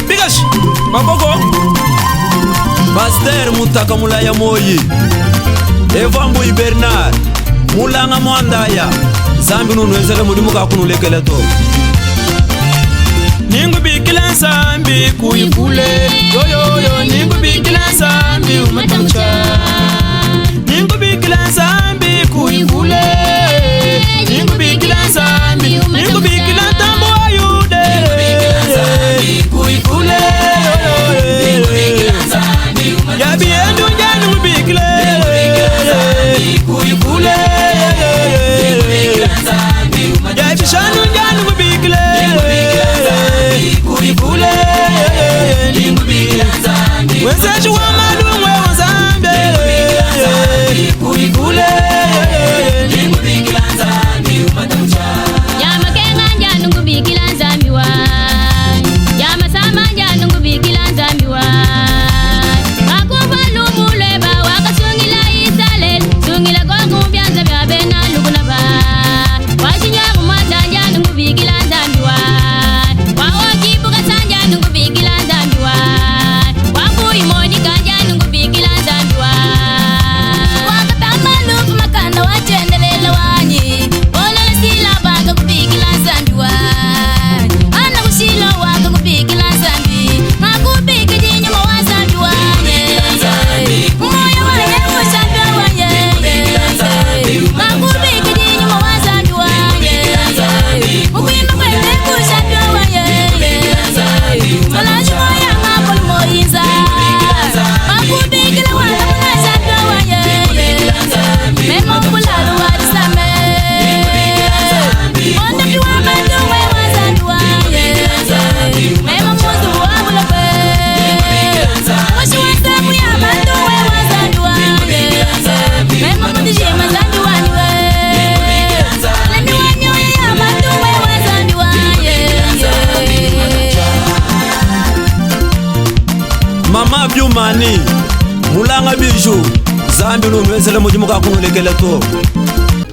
Bigash Maboko Pasteur Mutaka Mulaya Moyi Evambu Bernard Mulanga Mwandaya Zambi nunwezele mulimu kakunulekele to Ningu bikila zambi kuifule Yo ningu bikila zambi umatamcha Ningu bikila zambi kuifule Ningu bikila zambi Ningu bikila tambo ayude kuifule Ya biendu njanu bikile kuifule Ya bishanu njanu bikile kuifule Wenzeju wa madumwe wa zambe kuifule Ya makenga njanu kubikila zambi wa Ya masama njanu kubikila zambi wa Makufa lumule ba waka sungila isale Sungila kwa kumbianza vya bena lukuna ba Washinya kumata njanu kubikila zambi wa Wawa kipuka sanja njanu kubikila zambi wa Wapu imonika njanu kubikila zambi wa Wakatamba lupu makanda wachendelela wanyi Olele sila baka kubikila zambi wa Ana kusilo waka kubikila zambi Makubika jinyo mawa zambi wa Moyo wanye ushambi wa Makubika jinyo mawa zambi wa Mkwinu kwele kushambi wa Malaji moya mapolo moiza Makubikila wana muna shambi wa Memo mbulalu wadisame Onda kiwa manduwe wa zambi wa Memo muzu wa mulape Washi wa sabu ya manduwe wa zambi wa Memo mutijima zambi wa niwe Lemi wa nyoye ya manduwe wa zambi wa Mama Byumani Mulanga Biju Zambi nunwezele mulimu kakunulekele to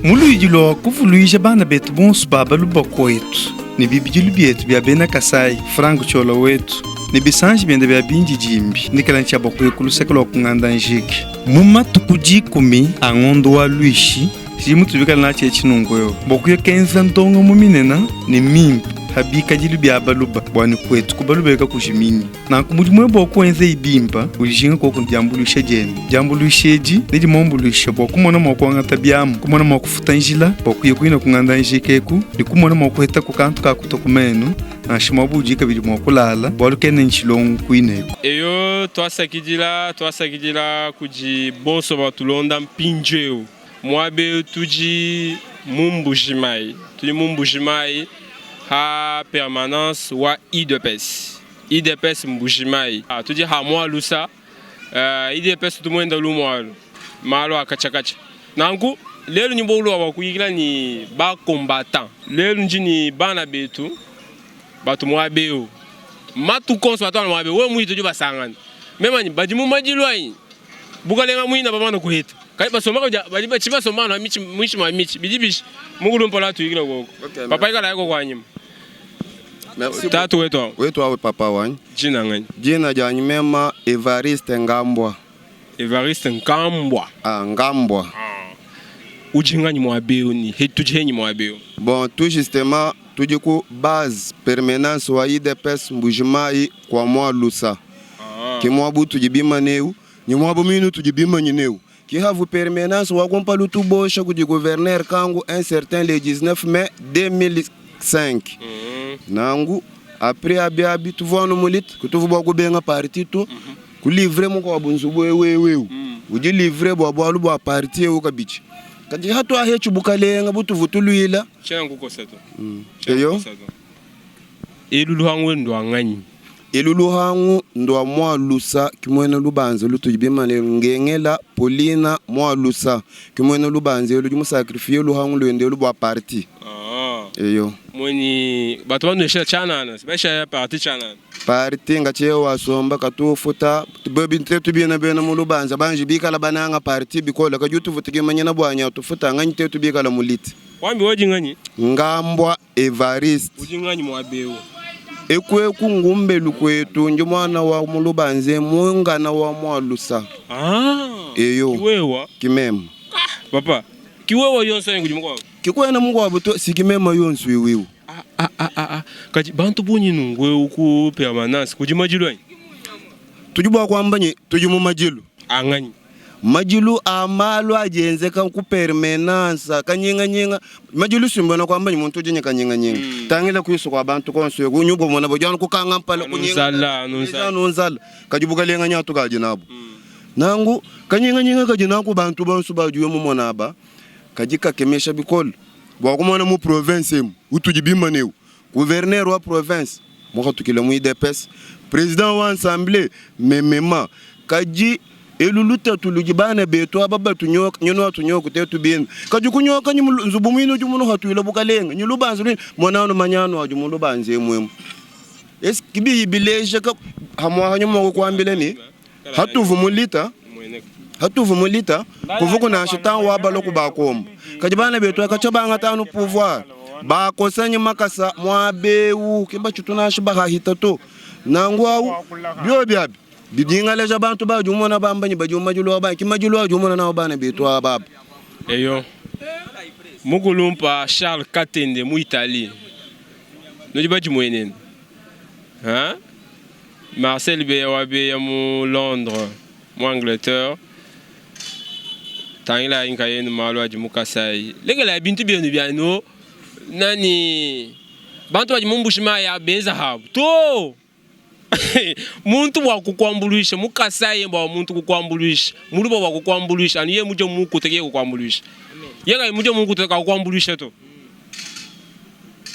Muluijilo kuvuluisha bana betu bonsu baba luboko wetu ni bibijilu bietu bia bena Kasai Franco Cholo wetu ni bisanji biende bia binji jimbi nikalancha boko yekulu sekelo kunganda njiki muma tukuji kumi angondo wa luishi jimutu bikala na chechi nungoyo boko ye kenza ndongo muminena ni mimpu habika jilu bia baluba bwani kwetu kubaluba yeka kushimini na kumujimwe boko wenze ibimba ujinga koko njambuluisha jeni njambuluisheji niji mombuluisha boko mwana moko ngata biamu kumona moko futanjila boko yekuina kunganda njikeku ni kumona moko heta kukantu kakutokumenu na shimabuji kabili moko lala bwalu kene nchilongu kuineku eyo twasakidila kuji bonso batulonda mpinjeu mwabe tuji mumbujimai ha permanence wa IDPS mbujimai tuji ha mwa lusa IDPS tumwenda lumwalu malo akachakacha nangu lelo nyimbo ulo wakuyikila ni ba combattant lelo njini bana betu batu mwabeo matu konso batwana mwabeo we mwito juba sangana mema ni bajimu majilwai bukalenga mwina babana kuhita kai basoma bajiba chiba soma na michi mamichi bidibishi mugulu mpola tuyikila goko papa ikala yako kwa nyima tatu wetu awe papa wanyi jina ngani jina janyi mema Evariste Ngambwa Ngambwa ujinganyi mwabeo ni tujihenyi mwabeo bon tout justement tuji ku base permanence wa IDPS mbujimai kwa mwa lusa ki mwa butu jibima neu ni mwa bominu tujibima nyineu ki havu permanence wa kompa lutu bosha ku gouverneur kangu un certain le 19 mai 2005 nangu après abiabi tuvano mulit kutuvu bwa kubenga parti tu ku livrer mo ko bunzubo wewe uji livrer bwa bwa lu bwa parti e ukabichi kadi hatu ahechu bukalenga butuvutuluila changu ko seto eyo elulu hangu ndo anganyi elulu hangu ndo mwa lusa kimwena lubanze lutujibima le ngengela Polina mwa lusa kimwena lubanze lu sacrifier lu hangu lu ende lu bwa parti eyo mweni bato banesha chanana besha parti chanana parti nga chewa somba katufuta bebi ntetu bina bena mulubanza banji bikala bananga parti bikola kajutu vutike manyana bwanya tufuta nga ntetu bikala muliti wambi woji ngani ngambwa Evariste uji ngani mwabeo ekweku ngumbelu kwetu nje mwana wa mulubanze mwangana wa mwalusa eyo kiwewa kimema papa kiwewa yonso nguji mko kikwena mungu wabuto sikimema yonso wiwiwu kati bantu boni nungwe uku permanence kujimajilwa tujibwa kwambanye tujimu majilu angani majilu amalo ajenzeka ku permanence kanyinga majilu simbona kwambanye muntu jenye kanyinga tangela kuyiso kwa bantu konso kunyugo mona bojana kukanga mpala kunyinga nonzala kajibuka lenga nyatu kajinabo nangu kanyinga kajinako bantu bansu bajuwe mu monaba kajika kemesha bikol bwakumona mu province mu utujibima neu gouverneur wa province mo tukile mu IDPS président wa assemblée memema kaji eluluta tulujibana beto ababa tunyoka nyono tunyoka tetu bin kaji kunyoka nzubu mwino jumuno hatuyila bukalenga nyulubanze monano manyano ajumulubanze mwemu es kibi bileje ka hamwa hanyuma kwambile ni hatuvumulita kuvuku na shitan wa baloku bakomba kajibana beto akachabanga tanu pouvoir bakosanye makasa mwabeu kiba chutuna shiba hitato nangwa byo byabi bidinga leja bantu ba jumona bambanyi bajumajulo ba kimajulo jumona na bana beto ababa eyo mugulumpa Charles Katende mu Italie nojiba jumwenen Marcel Beyawabe mu Londres mu Angleterre tangila inkayen malo ajimu Kasai legala bintu bienu biano nani bantu bajimu mbushima ya benza habu to muntu wa kukwambulisha mu Kasai mba muntu kukwambulisha muluba wa kukwambulisha aniye muje mu kuteke kukwambulisha yega muje mu kuteka kukwambulisha to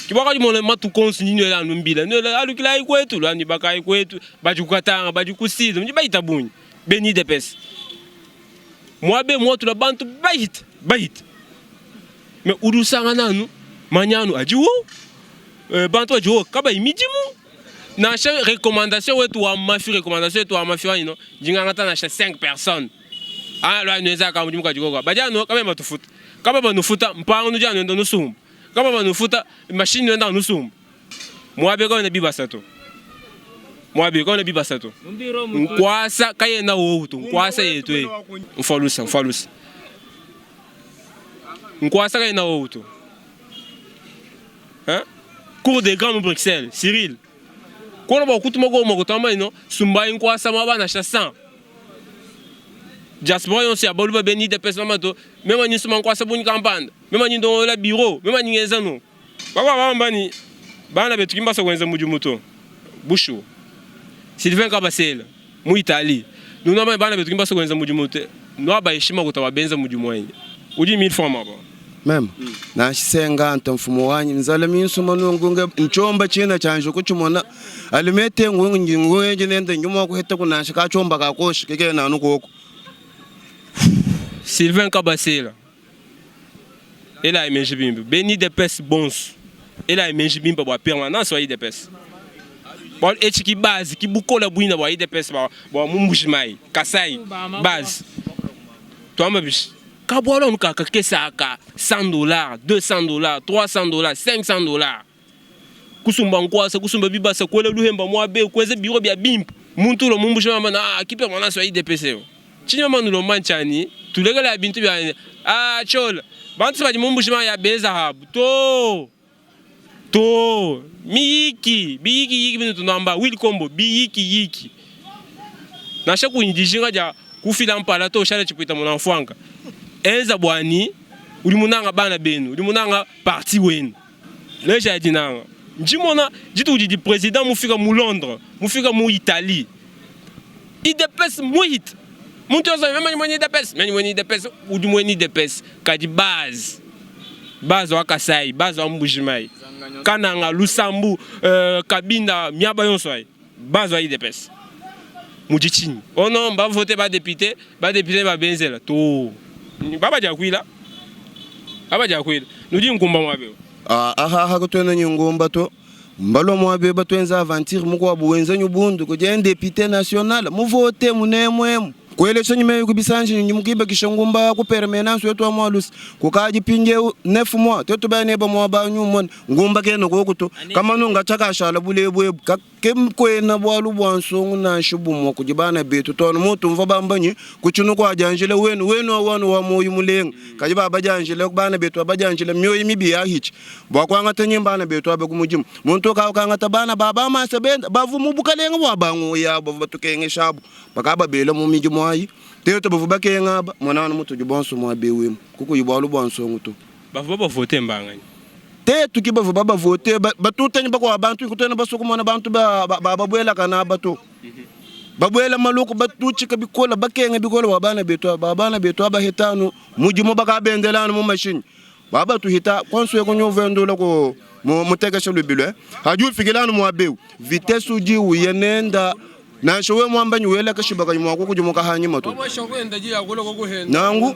kibaka jimone matu konsinyo la numbila no alukila ikwetu lani baka ikwetu bajukatanga bajukusida mje baitabunyi beni de pes mwabe mwotu la bantu bait me urusanga nanu manyanu ajiwo bantu ajiwo kaba imijimu na cha recommandation wetu wa mafi recommandation wetu wa mafi wano jingangata na cha 5 personnes lo anweza ka mujimu kajiko bajano kaba matufuta kaba banufuta mpango njano ndo nusumbu kaba banufuta machine ndo nusumbu mwabe ko na bibasato mwabe ko na bibasato nkwasa kayena wotu nkwasa yetu mfalusa nkwasa kayena wotu cour des grands Bruxelles Cyril kono ba kutuma go mo kutama ino sumba nkwasa mabana chassan diaspora yon si abolu ba beni de pesama to même ni suma nkwasa buni campagne même ni dans la bureau même ni ngezano baba bambani bana betu kimba kwenza mujumuto bushu Sylvain Kabasela mu Italie nous n'avons bana betu kimba kwenza mujumuto no ba heshima kutawa benza mujumwenye uji 1000 francs maba mem na shisenga mfumo wanyi nzala minsuma nungunga nchomba china chanje kuchumona alimete ngwenje nende nyuma kuheta kunasha ka chomba ka koshi keke na nukoko Sylvain Kabasela il a aimé Jibimba Beni de pes bons il a aimé Jibimba ba permanence wa IDPS bon etiki base ki bukola buina wa IDPS ba mumbushimai Kasai base toi mabish kabolo nkaka kesaka $100 $200 $300 $500 kusumba nkwasa kusumba bibasa kwele luhemba mwabe kweze biro bya bimpa muntu lo mumbushima mana kipe mwana so IDPS chinya manulo manchani tulegala bintu bya chola bantu baji mumbushima ya beza habu to miyiki bintu tunamba will combo biyiki na shaku njijinga ja kufila mpala to shale chipita mwana mfwanga enza bwani ulimunanga bana benu ulimunanga parti wenu leja dinanga njimona jitu di president mufika mu Londres mufika mu Italie IDPS muhit muntu yoza mema ni IDPS udimweni IDPS kadi base wa Kasai base wa Mbujimai Kananga Lusambu Kabinda miaba yonso ai base wa IDPS mujichini ono mba voter ba député ba benzela to baba jakwila nous dit nkumba mwabe aha kutona nyingomba to mbalo mwabe batwenza aventure muko abuwenza nyubundu kuje député national mu vote munemwe ku election nyime kubisanji nyimukiba kishangumba ku permanence wetu wa mwalus kukaji pinje 9 mois tetu bane ba mwa ba nyumon ngumba keno kokuto kama nunga chaka shala bulebwe kem kwena bwalu bwansongu na shubu mo kujibana betu ton mutu mva bambanyi kuchunu kwa janjele wenu wa moyo mulenga kajiba bajanjele kubana betu bajanjele myoyi mibiya hichi bwakwanga tanyimba na betu abagumujimu muntu kanga tabana baba ma sebenda bavumu bukalenga bwa bangu ya batukenge shabu bakaba bela mu miji mwayi teto bavuba kenga mwana mutu jibonso mwa bewe kuko yibwalu bwansongu to bavuba vote mbangani tetu kibavu baba vote batutanye bakwa abantu kutena basukumana abantu babwela kana bato babwela maluku batuchika bikola bakenga bikola babana betu abahetano mujimo bakabendelana mu machine baba tuhita konswe ko nyovendola ko mutegesha lubile haju fikilana mu abew vitesse uji uyenenda na showe mwambanyi wela kashibaka nyumako kujumuka hanyuma to nangu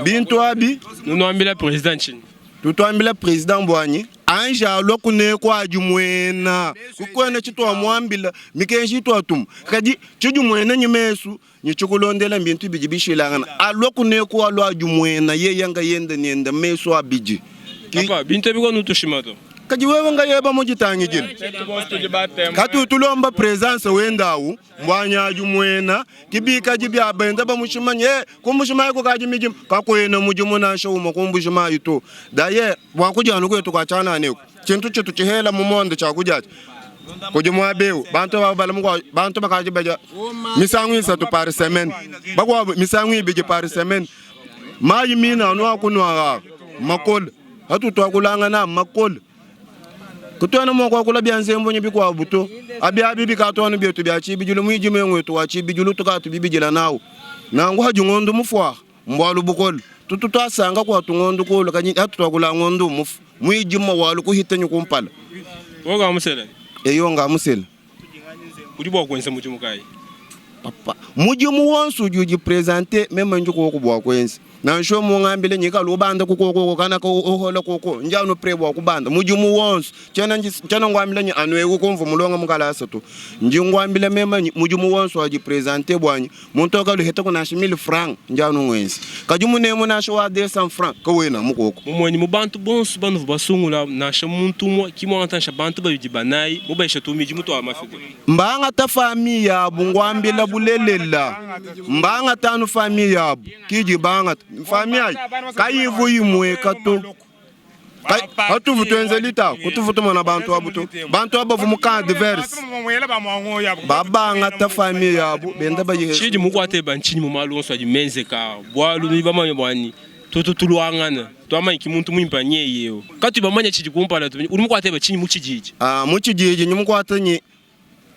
bintu abi nunoambila president chini tutwambila president bwanyi anja lokune kwa jumwena kukwena chitwa mwambila mikenshi twatum kaji chujumwena nyimesu nyichukulondela mbintu bijibishilangana alokune kwa lwa jumwena ye yanga yenda nenda mesu abiji papa bintu biko nutushimato kaji wewe nga yeba mujitangi jile katu tulomba presence wendawu mbwanya jumwena kibika jibya benda ba mushimanye kumushimanye ko kaji mijim kakwena mujimu na shawuma kumbushimanye to daye wakujana kwetu kwa chana ne kintu chitu chihela mu monde cha kujaji kujumwa bewu bantu babala mu bantu bakaji beja misangwi sa to par semaine bagwa misangwi beje par semaine mayi mina no akunwa makol hatu to akulanga na makol kutwana moko kula byanzembo nyibi kwa buto abya bibi katwana byetu byachi bijulu mwijime ngwetu wachi bijulu tukatu bibijila nawo nangu hajungondo mufwa mbwalu bukol tututwasanga kwa tungondo ko kanyi hatu twakula ngondo mufu mwijima walu kuhitenyu kumpala woga musele eyo nga musele udibo kwenza mujimu kai papa mujimu wonsu juji presenter meme njuko ko bwa kwenza na nsho mu ngambile nyika lubanda kuko kana ko ohola koko njano prebo kubanda mujimu wonsu chana ngwambile nyi anwe ko mvumulonga mukala sato njingwambile mema mujimu wonsu aji presenter bwanyi muntu ka luheta ko na 1000 francs njano ngwenzi kajumu ne mona sho wa 200 francs ko wena mukoko mumweni mubantu bonsu banu basungula na sha muntu mo kimo antansha bantu bayibanai mubaisha to mijimu to amafiko mbanga ta famille ya bungwambile bulelela mbanga tanu famille ya kiji banga famille kayivu yimwe kato hatu vutenze lita kutuvuto mona bantu abavu muka diverse baba ngata famille yabu benda bayi chiji mukwate banchini mu malonso aji menzeka bwalu ni bamanyo bwani tutuluangana twama kimuntu muimpanye yeyo kati bamanya chiji kumpala tu uri mukwate bachini muchijiji muchijiji nyumukwate nyi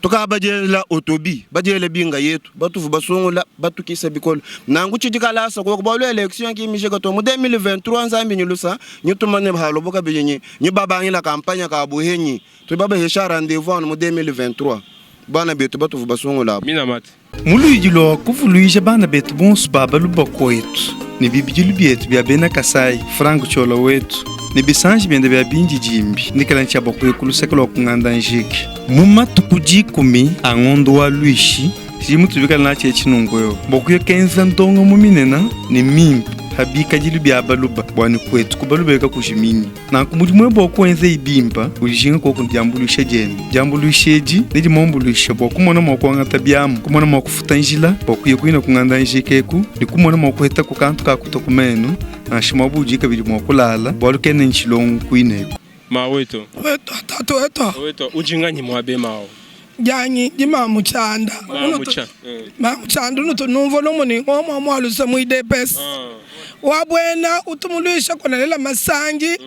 tukabajela otobi bajele binga yetu batuvu basungula batukisa bikolo nangu chijikala sa ko bolo election ki mijega to mu 2023 nzambi nyulusa nyitumane bahalo boka benyi nyi baba ngila kampanya ka buhenyi to baba hesha rendez-vous mu 2023 bana betu batuvu basungula mina mate mulujilo kuvuluisha bana betu bonsu baba lubakoetu ni bibijulu bietu bya bena kasai frango chola wetu ni bisanji biende bya binji jimbi ni kalancha bakwekulu sekolo kunganda njiki muma tukuji kumi angondo wa luishi jimutu bikala na chechi nungoyo bokuyo kenza ndongo muminena ni mimpi habika jilu bya baluba bwani kwetu kubalubeka kujimini na kumujimwe bokwenze ibimba ujinga koko njambulushe jeni jambulusheji ni jimombuluisha bokumona mokwanga tabyamu kumona mokufuta njila bokuyo kuina kunganda njikeku ni kumona mokuheta kukantu kakutokumenu na shimabujika bili mokulala bolukene nchilongu kuineku maweto weto ujinganyi mwabe mao janyi jima muchanda muchanda nuto numvo nomoni ngoma mwalusa muidepes wabwena utumulisha kona lela masangi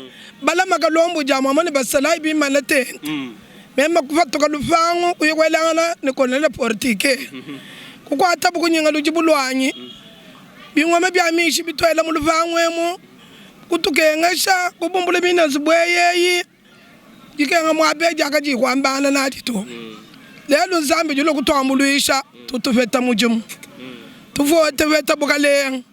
bala makalombo jama mane basalai bi malate mema kufatoka lufangu uyekwelangana ni kona lela portike kukwata bukunyinga lujibulwanyi bingoma byamishi bitwela mulufangu emo kutukengesha kubumbule bina zibweyeyi jikenga mwabeja akaji kwambana natito lelo nzambe julo kutwamuluisha tutufeta mujimu tuvote veta bukaleng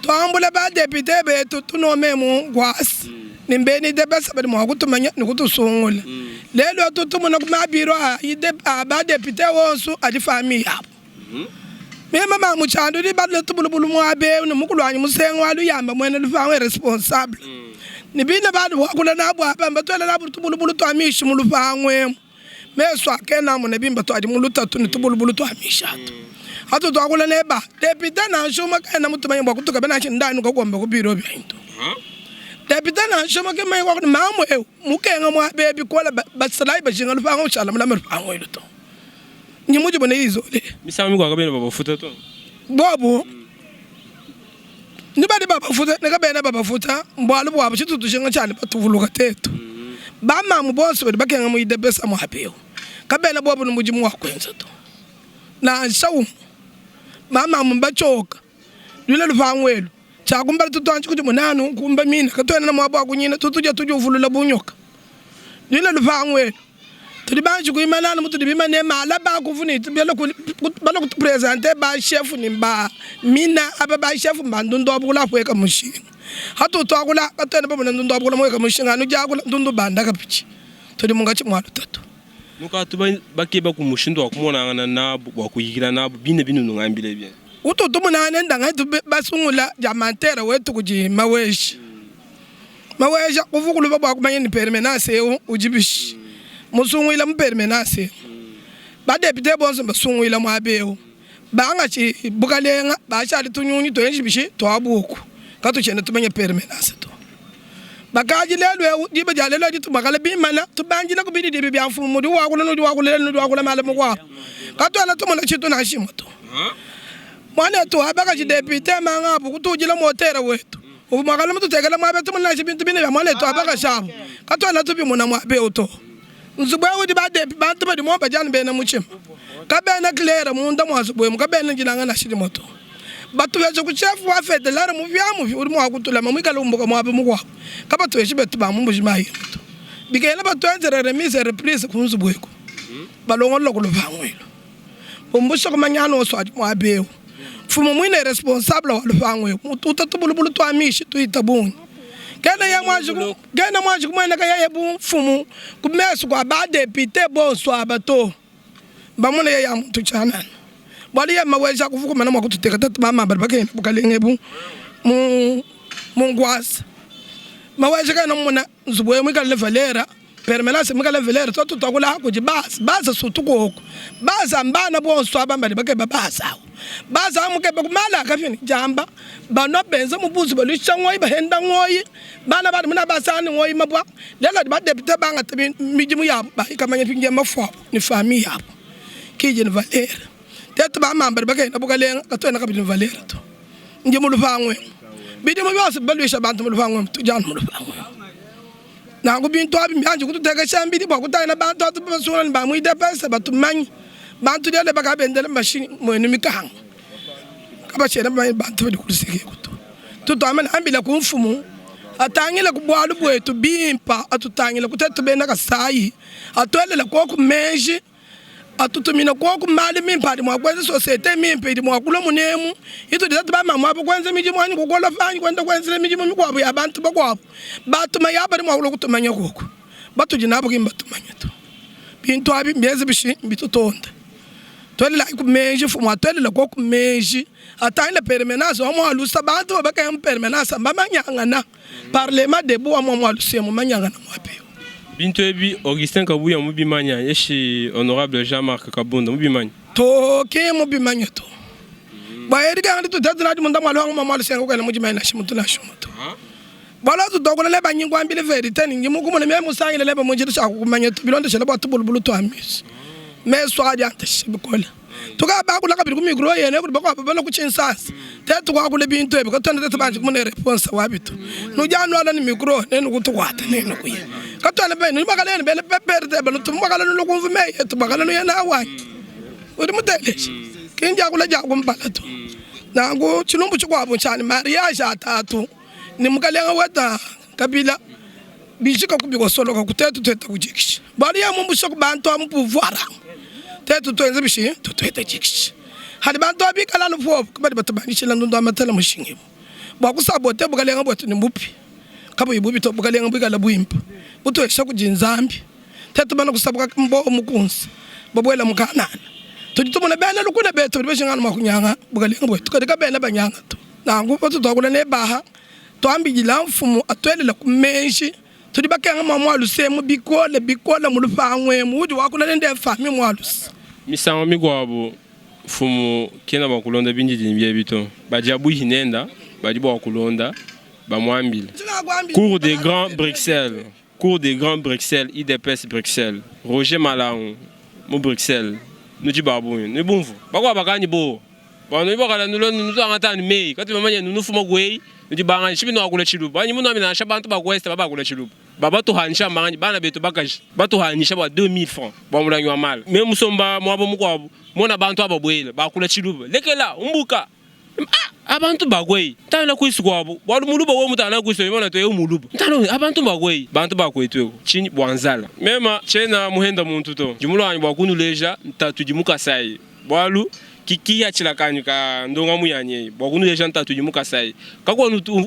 twambula ba deputy betu tunomemu gwasi nimbeni IDPS bali mwa kutumanya nikutusungula lelo atutumuna kumabiro ba deputy wonsu adi family yabo mema mama muchando di badle tubulubulu mwabe mukulwanyi musengo walu yamba mwene lufawe responsable nibina badu wakula nabo abamba twela nabo tubulubulu twamishi mulufangwe meso akena mu nebimba twadi mulutatu nitubulubulu twamishatu hatu twakula neba deputy na nshuma kana mutumanya bwa kutuka bena chindani kokomba kubiro byinto deputy na nshuma ke mai wakuna mamwe mukenga mwabe bikola basalai bajinga lufango chala mula mfangwe luto nyimuji bone izo le misami kwa kabena baba futa to bobo nibadi baba futa nekabena baba futa mbwalu bwabo chitutu shinga chali batuvuluka tetu bama mubonso bakenga mu IDPS amwapeo kabena bobo numuji mwakwenza to na shawu mama mbachoka lule lufangwelo chakumbali tutanchi kuti munanu kumba mina katwena na mwabo akunyina tutuja tujuvulula bunyoka lule lufangwelo tulibanji kuimanana mutu dibimane mala ba kuvuni tubelo balo kupresenter ba chef nimba mina aba ba chef mbandundo abula kweka mushinga hatu twakula katwena babo ndundo abula mweka mushinga anu jakula ndundo banda kapichi tuli mungachi mwalu tatu nuka tuba bakeba kumushindo wakumona nabo wakuyikira nabo bine nungambile bien utoto munane ndanga basungula jamantera wetu kuji maweshi maweshi kuvukulu babo akumanye ni permanence yo ujibishi musungwila mpermanence ba deputy bonso basungwila mwabeo banga chi bukalenga ba chali tunyunyi to yenjibishi to abuku katu chene tumanye permanence to bakaji lelwe diba jalelo ditu bakala bimana to banjila ko bidi dibi bya fumu di wakula no di wakula mala mwa katu ala to mona chitu na shimoto mwana to abaka chi deputy manga abuku tujila motera wetu umakala mtu tegala mwabe to mona chibintu bine bya mwana to abaka shabu katu ala to bimona mwabeo to nzubwe udi bade bantu badi mo bajana bena muchima kabena clear munda mwasubwe mukabena njilanga na shiri moto batu bezo ku chef wa fete lara mu vyamu uri mo akutula mamwikala umbuka mwabe mukwa kabatu yeshi betu ba mumbuji mayi moto bigela batu enzere remise reprise kunzubweko balongolo kuluvangwelo umbusho kumanyano so adi mwabeo fumu mwine responsable wa luvangwelo utatubulubulu twamishi tuitabuni Gena mwaji kumwena kaya yebu mfumu kumesu kwa ba deputy bonso abato bamune ya muntu chana bali ya maweja kuvuka mana mwakututeka tatu mama barabake bukalenge bu mungwasa maweja kana muna nzubwe mwikale valera permanence mwikale valera to tutakula kuji basa sutuko huko basa mbana bonso abamba bake babasa baza amuke bakumala kafini jamba bano benza mubuzi balusha ngoyi bahenda ngoyi bana badi muna basani ngoyi mabwa lela ba deputy banga tabi mijimu yabo ba ikamanya pinje mafwa ni famille yabo kije ni valera tetu ba mamba bake na bukalenga katwena kabili valera to nje mu lufangwe bidi mu byose balusha bantu mu lufangwe tujana mu lufangwe na ngo bintu abi manje kututeka shambidi bwa kutana bantu atubasuna ni ba mu IDPS batumanyi bantu dele baka bendele machine mwenu mikanga kabachera bantu bali kulisike kuto tuto amana ambila kumfumu atangile kubwalu bwetu bimpa atutangile kutetu bena kasayi atwelela kwa kumeji atutumina kwa kumali mimpa di mwakwenza societe mimpa di mwakulo munemu itu ditatu ba mama abo kwenza miji mwanyi kukola fanyi kwenda kwenzile miji mwabu ya bantu bakwabo batuma yaba di mwakulo kutumanya koko batu jinabo kimba tumanya to bintu abi mbeze bishi bitutonda twele ku meji fumu twele ko ku meji atanga permanence wa mwa lusa bantu baka permanence mbamanyanga na parlement de bo mwa lusa mo manyanga na mwapeo bintu ebi Augustin Kabuya mubimanya yeshi honorable Jean-Marc Kabunda mubimanya to ke mubimanya to ba eriga ndi to tadra di munda mwalo mwa lusa ko na mujimanya na shimutu na shimutu bala tu dogola le banyingwa mbile verite ningi mukumo ne me musangile le ba mujiri cha kumanya to bilonde shela ba tubulubulu to amis mais soja antashibikola tuka ba kula kabiri ku micro yene ku bakwa bala ku chinsasa tetu kwa kule bintu ebe katona tetu banji kumune response wabito no jano ala ni micro nenu kutukwata nenu kuye katona be ni bakala ne bele peperde belu tumbakala no kumvume yetu bakala no yana awani uri muteleshi kinja kula ja kumbala to nangu chinumbu chikwabo chani mariage atatu ni mukalenga wata kabila bishika kubiko solo ka kutetu teta kujikisha bali ya mumbu shoko bantu amu pouvoir tetu twenze bishi to teta jikisha hadi bantu abikala no fo kubadi batabani shila ndo amatala mushingibo bakusabote bukalenga botu ni mupi kabo ibubi to bukalenga bukala buimpa buto eshaku jinzambi tetu bana kusabuka mbo mukunsi babwela mukanana tujituma na bana lukuna beto beshingana makunyanga bukalenga bwetu kadika bena banyanga to nangu bato tokula ne baha to ambigila mfumu atwelela kumenshi tudi bakenga mamwalusi mu bikola mu lupangwe mu udi wakula nende fami mwalusi misango migwabo fumu kena bakulonda binji dimbye bito bajabu hinenda badibo bakulonda bamwambila cours des grands Bruxelles IDPS Bruxelles Roger Malang mu Bruxelles nuji babu ni bunfu bakwa bakani bo bano ibakala nulo angatani mei kati mamanya nufuma gwei nuji bangani shibino akula chiluba banyi muno amina shabantu bakwesta babakula chiluba baba to hanisha mangi bana beto bakaji bato hanisha ba 2000 francs ba mulanyo mal même somba mwabo mukwabo mona bantu ababwela bakula chiluba lekela umbuka abantu bagwei tana kwisikwabo wali muluba wo mutana kwiso imona to yomuluba tana abantu bagwei bantu bakwetweko chini bwanzala mema chena muhenda muntu to jumulwanyi bwakunu leja ntatu jimuka sai bwalu kikia chilakanyu ka ndonga muyanye bwakunu leja ntatu jimuka sai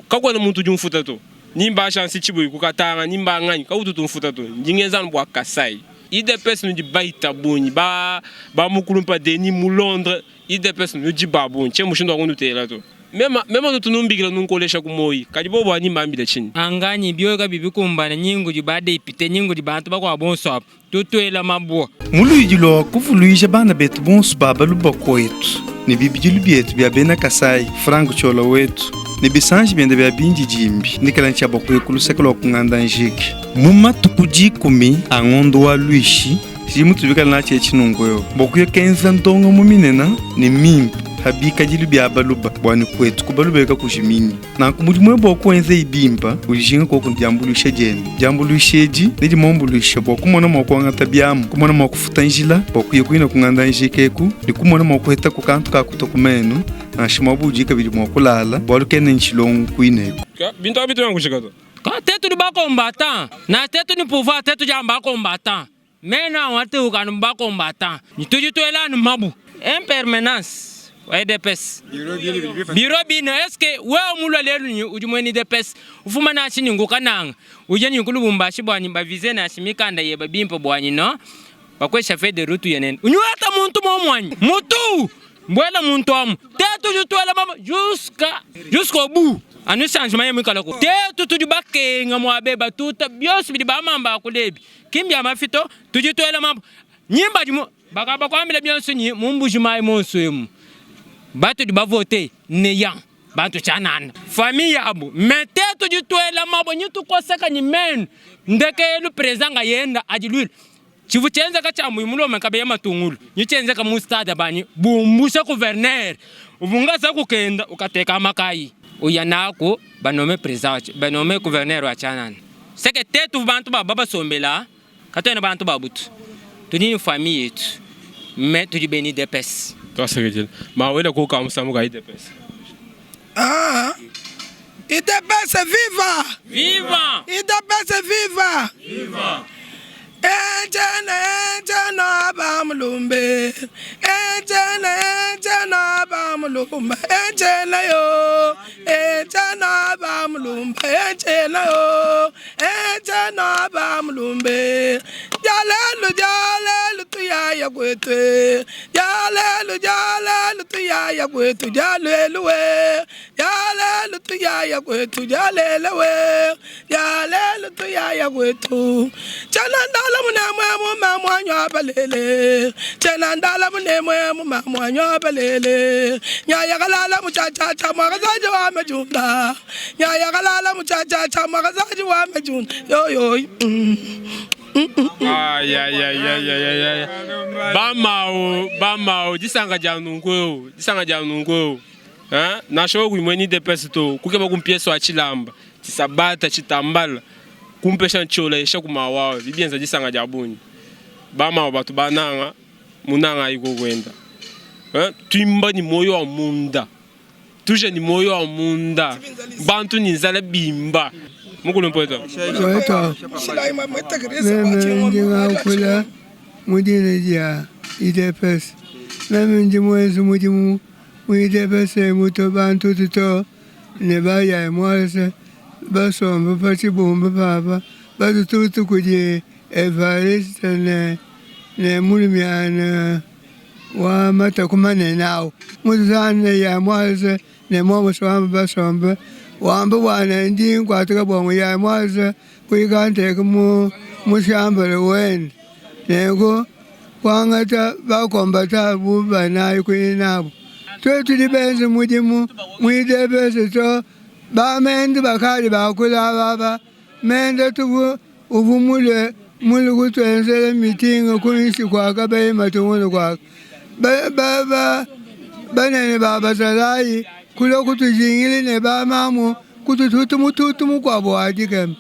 kakwa muntu jumfuta to nimba chance chibu kukatanga nimba nganyi kautu tumfuta to njingeza mbwa kasai IDPS nous dit baita boni ba mukulumpa deni mu Londres IDPS nous dit babon che mushindo ngonu tela to mema nous tunumbikira nunkolesha kumoyi kadi bobo animba ambile chini anganyi byoga bibikumbana nyingu jibade ipite nyingu jibantu bakwa bonso tutwela mabwa muluyilo kuvuluisha bana betu bonso baba lubakoetu ni bibijulu bietu bya bena kasai frango chola wetu ni bisanji biende bya binji jimbi nikalancha bakwekulu sekelo kunganda njiki muma tukuji kumi angondo wa luishi jimu tubikala na chechi nungoyo bokuyo kenza ndonga muminena ni mimpi habika jilu bya baluba bwani kwetu kubalubeka kushimini na kumudimwe bokwenze ibimba ulijinga ko kunjambulusha jeni jambulusheji ndi mombulusha bokumona mokwanga tabyamu kumona mokufutanjila bokuye kuina kunganda njikeku ndi kumona mokweta kukantu ka kutokumenu na shimabuji kabili mokulala bwalukene nchilongu kuineko bintu abitu yangu chikato ka tetu ni ba combattant na tetu ni pouvoir tetu jamba combattant mena wate ukanu ba combattant ni tujitwela ni mabu impermanence IDPS biro bino eske wewe mulwa lelu ni ujumweni IDPS ufuma na chini ngukananga ujeni nkulubumba shibwani bavize na shimikanda ye babimpo bwanyi no bakwesha fede rutu yenen unyuata muntu momwanyi mutu mbwela muntu amu tetu jutwela mama jusqu'au bout anu changement yemikala ko tetu tudibakenga mwabeba tuta byosi bidiba mamba kulebi kimbya mafito tujitwela mama nyimba jimo bakaba kwamile byonso nyi mumbujimai monswemu batu di bavote neyan bantu chanana famille yabo metetu jitwela mabo nyitu koseka ni men ndeke lu prezanga yenda ajilwil chivu chenza ka chamu imulo makabe ya matungulu nyichenza ka mustada bani bumbusha gouverneur ubunga za kukenda ukateka makai uyanako banome president banome gouverneur wa chanana seke tetu bantu baba sombela katena bantu babutu tuni famille yetu metu di beni IDPS ma wele ko kam samu ga IDPS IDPS viva IDPS viva Ejena bamulumbe ejena bamulumba ejena yo ejena bamulumba ejena yo ejena bamulumbe jalelu tuyaya kwetwe jalelu tuyaya kwetwe jalelu tuyaya kwetwe jalelu tuyaya kwetwe chanandala munemwe mamwanyo abalele chanandala munemwe mamwanyo abalele nyaya kalala muchacha mwakazaji wa mejunda nyaya kalala muchacha mwakazaji wa mejunda yo bamao disanga janungo na shogu imweni IDPS to kukeba kumpieso achilamba tisabata chitambala kumpesha nchola yesha kumawawa bibienza disanga jabuni bamao batu bananga munanga iko kwenda tuimba ni moyo wa munda tuje ni moyo wa munda bantu ni nzala bimba mukulu mpoeto kula mudine dia IDPS na minji mwezu mu IDPS muto bantu tuto ne baya mwase basomba pachibumba papa batututu kuje Evariste ne mulimiana wa matakumane nao muzane ya mwaze ne momo swamba basomba wamba wana ndi kwataka bongo ya mwaze kuigante mu mushamba lewen nego kwangata bakombata buba nayo kwinabo twetu libenze mudimu mwidebese to bamende bakali bakula baba mende tubu ubumule muli kutwenzela mitinga kunisi kwaka bayi matungulu kwaka banene babazalayi kulo kutujingili ne bamamu kututumu kwa bwadikem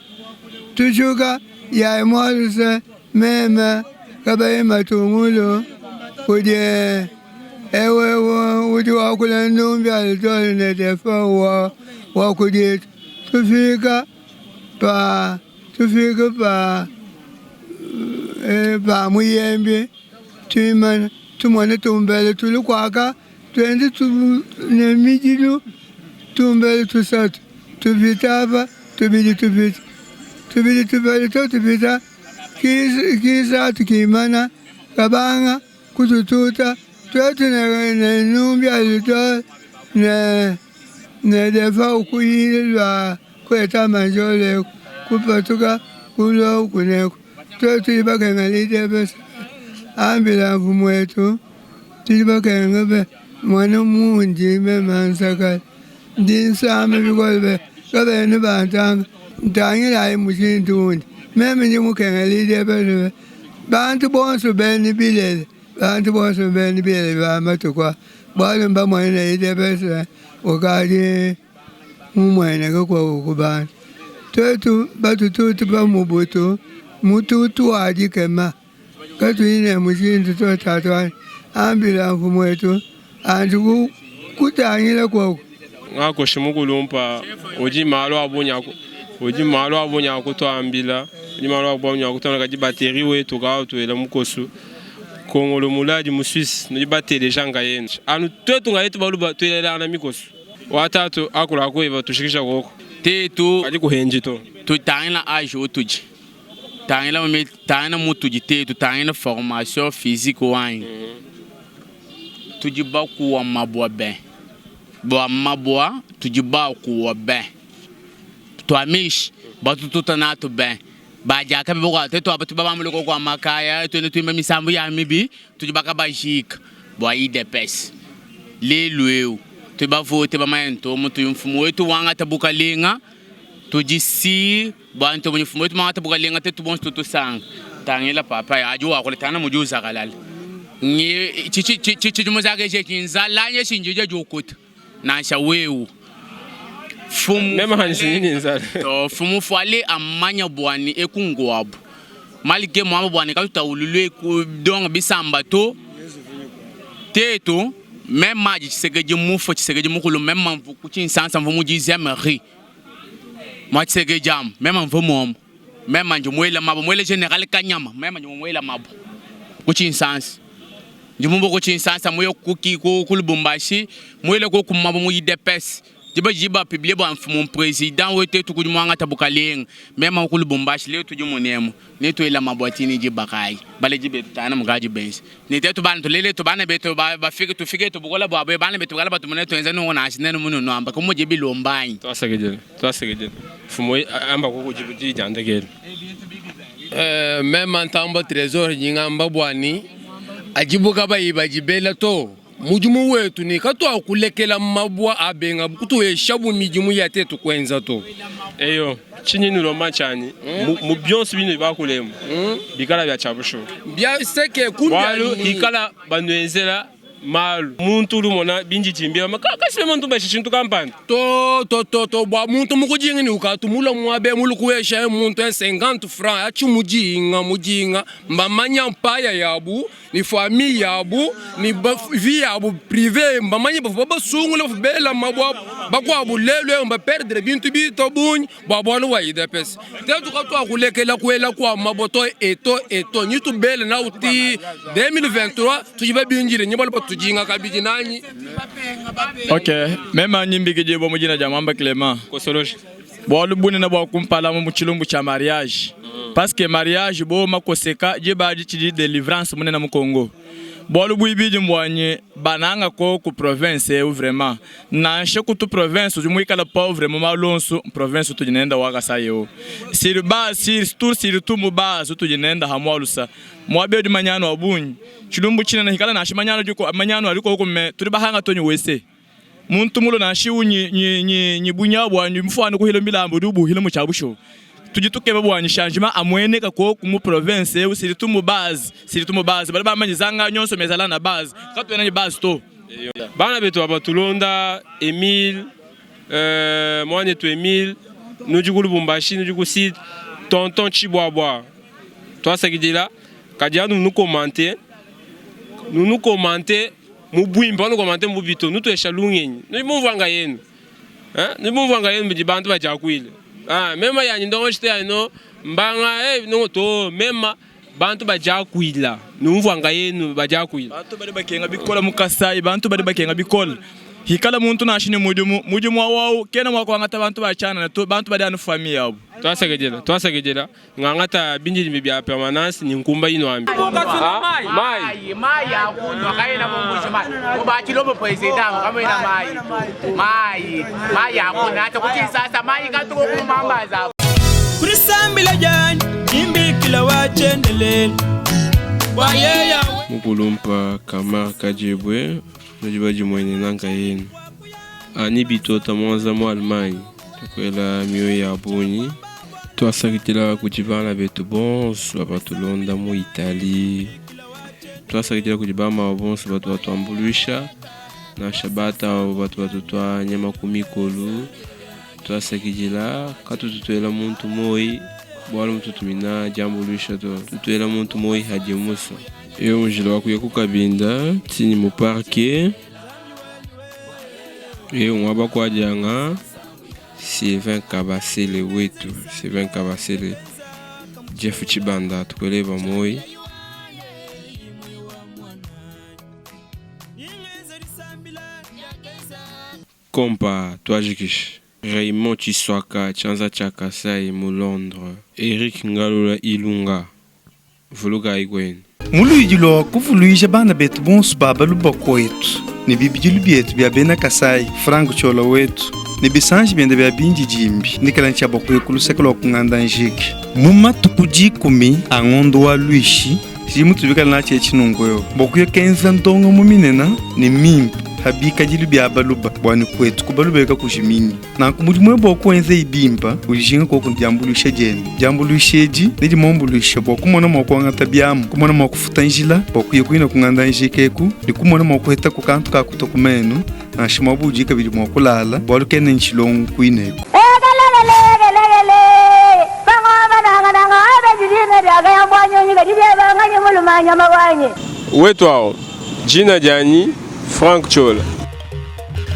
tuchuka ya mwaluse meme kabayi matungulu kudye ewe uti wakula ndumbi alitole netefa wakudye tufika pa muyembe tumone tumbele tuli kwaka twende nemijilu tumbele tusatu tupitapa tubili tupita kisatu kimana kabanga kutututa twetu nenumbi alitole nedefa ukuyilwa kweta manjole kupatuka kulo kuneko tulibakanga lidebesa ambila mwetu tulibakanga be mwana munji memansaka ndinsame bikolbe kabene bantanga ntangila mushintu undi meme njimukanga lidebesa bantu bonso beni bilele bamatukwa bwale mba mwana lidebesa wakali umwene kakwa ukubana twetu batututu bamubutu mututu wajikema katuine mushintu totatwani ambila mwetu antu kutangila kwako ngako shimukulumpa oji malo abunya kutwambila oji malo abunya kutwambila kaji bateri wetu kao tuela mukosu kongolo mulaji mu Suisse no bateri janga yenu anu twetu ngayetu baluba tuela na mikosu watatu akula ko iba tushikisha koko tetu kaji kuhenji to tutangila ajo tuji tangina mutuji tetu tangina formation physique wani tuji ba kuwa mabwa ben bo mabwa tuji ba kuwa ben to amish ba tututa na to ben ba jaka be ko tetu abatu ba mamulo ko makaya to ne tu memi sambu ya mibi tuji ba ka ba jik bo idepes le lueu tu ba vote ba maento mutu mfumu wetu wanga tabuka linga tujisi bantu bunyi fumo tuma tabuka linga tetu bon tutu sang tangela papa ya ajwa ko tana mujuza kalal ni chichi muzake je kinza lanye shinjije jokut na shaweu fumu mema hansi nini nzala to fumu fwale amanya bwani ekungwabu malike mwamba bwani ka tutawululwe ku donga bisamba to tetu mema chisegeje mufo chisegeje mukulu mema mvuku chinsansa mvumu jizemeri machege jam mema mvumo mema njumwela mabo mwele general kanyama mema njumwela mabo kuchinsansa njumbo kuchinsansa moyo kuki ko kulubumbashi mwele ko kumabo mu idepes jiba publier ba mfumo president wete tukujumanga tabukaleng mema kulubumbashi leo tujumonemo neto ila mabwatini jibakai bale jibe tana mugaji bens netetu bana tolele to bana beto ba fike to bukola bwa bana beto kala batumene to enza no na asine no muno no amba ko moje bilombanyi to asegejele fumo amba ko kujibuti jandegele même entamba trésor nyingamba bwani ajibuka bayiba jibela to mujumu wetu ni katwa kulekela mabwa abenga kutu eshabu mijumu yatetu kwenza to eyo chini nulo machani mu byonsi bino bakulemu bikala bya chabusho bya seke kumya walu ikala banwenzela malu muntu lumona binji chimbia makakasi muntu bashishintu kampani to bwa muntu mukujinga ni ukatumula mwabe mulukuwesha muntu 50 francs achi mujinga mbamanya mpaya yabu ni famille yabu ni vie yabu privé mbamanya baba sungula bela mabwa bakwa bulelwe mba perdre bintu bito bunyi babona wa idepes tetu katwa kulekela kwela kwa maboto eto nyitu bela na uti 2023 tujiba binjire nyibalo tujinga kabiji nani okay mema nyimbi kijibo mujina jamamba Clement kosoloji bolu bunena bwa kumpala mu chilumbu cha mariage parce que mariage bo makoseka je baji chidi délivrance munena mu Congo bolu buibiji mbwanye bananga ko ku province eu vraiment na sheku tu province uju muikala pauvre mu malonso province tu jinenda waka sayo sir ba sir tour sir tu mu base tu jinenda hamwalusa mwabe di manyano abunyi chilumbu china na hikala na shimanyano juko manyano aliko ko me turi bahanga tonyi wese muntu mulo na shiwu nyi bunyabwa nyi mfano ko hilo milambo dubu hilo mu chabusho tujituke babwanyi changement amweneka ko mu province eu siri tu mu base bali bamanyizanga nyonso mezala na base katwena ni base to bana betu abatulonda Emile mwana tu Emile nujugulu Bumbashi nujugu si tonton Chibwabwa toi ça qui dit là kadia nous commenter mu bwimba nous commenter mu bito nous to eshalungenyi nous muvanga yenu nous muvanga yenu bi bantu bajakwile mema ya ndongo chite ano mbanga no to mema bantu bajakwila numvanga yenu bajakwila bantu bali bakenga bikola mukasai bantu bali bakenga bikola hikala muntu nashine mujumu wao kena mwako ngata bantu bachana to bantu bali anu family yabo twasegejela ngangata binji bibya permanence ni nkumba ino ambi mai ya kuno kaina mungu shima ubachilo president kama ina mai ya kuno hata kuti sasa mai katuko kumambaza kurisambila jani imbi kila wachendele wayeya mukulumpa kama kajibwe nujibaji mwenye nanka yenu ani bitota mwanza mu Allemagne tukwela mio ya bunyi twasakitila kujibana betu bonso abatulonda mu Italie twasakitila kujibama bonso batu batwambulisha na shabata batu twa nyama kumikolu twasakitila katututwela muntu moi bwala mututumina jambulisha tutwela muntu moi haje musa yo mujilo wakuye kukabinda tini mu parke yo mwaba kwa janga Sylvain Kabasele wetu Sylvain Kabasele Jeff Chibanda tukoleva moi kompa twajikish Raymond Chiswaka chanza chakasai mu Londres Eric Ngalula Ilunga vuluga igwen mulujilo kuvuluisha bana betu bonso baba lubako wetu ni bibijulu bietu bia bena kasai frango chola wetu ni bisanji biende bia binji jimbi nikalancha bako yekulu sekolo kunganda njiki muma tukuji kumi angondo wa luishi jimu tubikala na chechi nungoyo bako yekenza ndongo muminena ni mimpi habika jilu bia baluba bwani kwetu kubalubeka kushimini na kumudimwe boko enze ibimba ulijinga ko kunjambulisha jeni jambulisheji ndi mombulisha boko mona moko ngata biamu kumona moko futanjila boko yekuina kunganda njikeku ndi kumona moko heta ku kantu ka kutokumenu na shimabuji kabili moko lala bwalu kene nchilongu kuineku wetu hao jina jani Frank Chola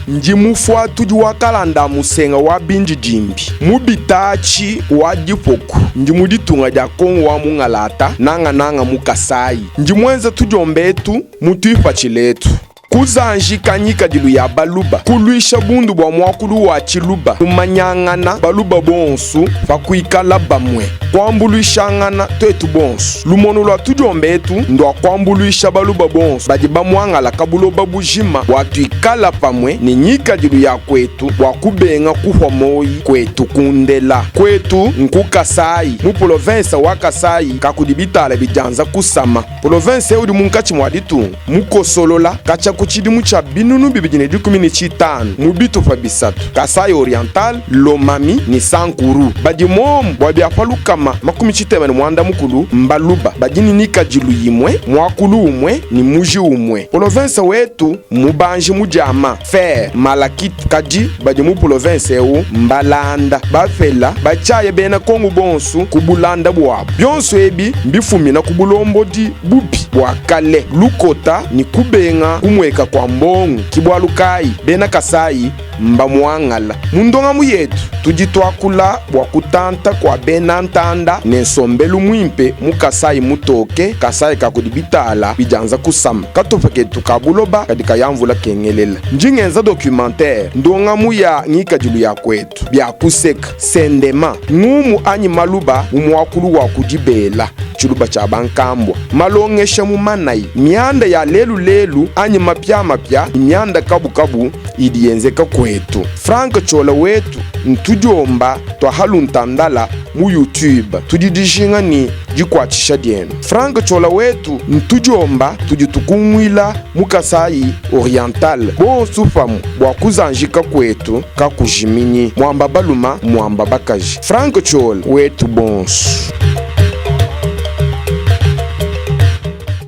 njimufwa tuji wakalanda musenga wa binji jimbi mubitachi wa dipoku njimuditunga dia kongo wa mungalata nanga mukasai njimwenza tujombetu mutuipa chiletu kuzanjika nyika dilu ya baluba kuluisha bundu bwa mwakulu wa chiluba kumanyangana baluba bonsu fakuikala bamwe kwambuluishangana twetu bonsu lumono lwa tujombetu ndo kwambuluisha baluba bonsu baji bamwangala kabulo babujima watuikala pamwe ni nyika dilu ya kwetu wakubenga kuhwa moi kwetu kundela kwetu nkukasai mu province wa Kasai kakudibitala bijanza kusama province udi munkachi mwaditu mukosolola kacha kuchidimu cha binunu bibijine di 15 mubito fa bisatu Kasai Oriental Lomami ni Sankuru badi mom bwabya falukama makumichitema ni mwanda mukulu mbaluba badini nika jilu yimwe mwakulu umwe ni muji umwe province wetu mubanji mujama fer malakit kaji badi mu province eu mbalanda bafela bachaye bena kongu bonsu kubulanda bwabo byonso ebi mbifumina kubulombodi bubi bwakale lukota ni kubenga kumwe leka kwa mbongo kibwalukai bena kasai mba muangala mundonga yetu tujitwakula bwa kutanta kwa bena ntanda nensombelu mwimpe mukasai mutoke kasai kakudibitala bijanza kusama katofeke tukabuloba kadika yamvula kengelela njingenza documentaire ndonga muya ngika julu ya kwetu bya kuseka sendema ngumu anyi maluba umwakulu wa kujibela chuluba cha bankambwa malongesha mumanai mianda ya lelu anyi mapya mianda kabu idiyenzeka kwetu Frank Chola wetu ntujomba twahaluntandala mu YouTube tudidishinga ni jikwachisha dienu Frank Chola wetu ntujomba tujitukumwila mukasai oriental bo sufamu bwa kuzanjika kwetu kakujiminyi mwamba baluma mwamba bakaji Frank Chola wetu bonsu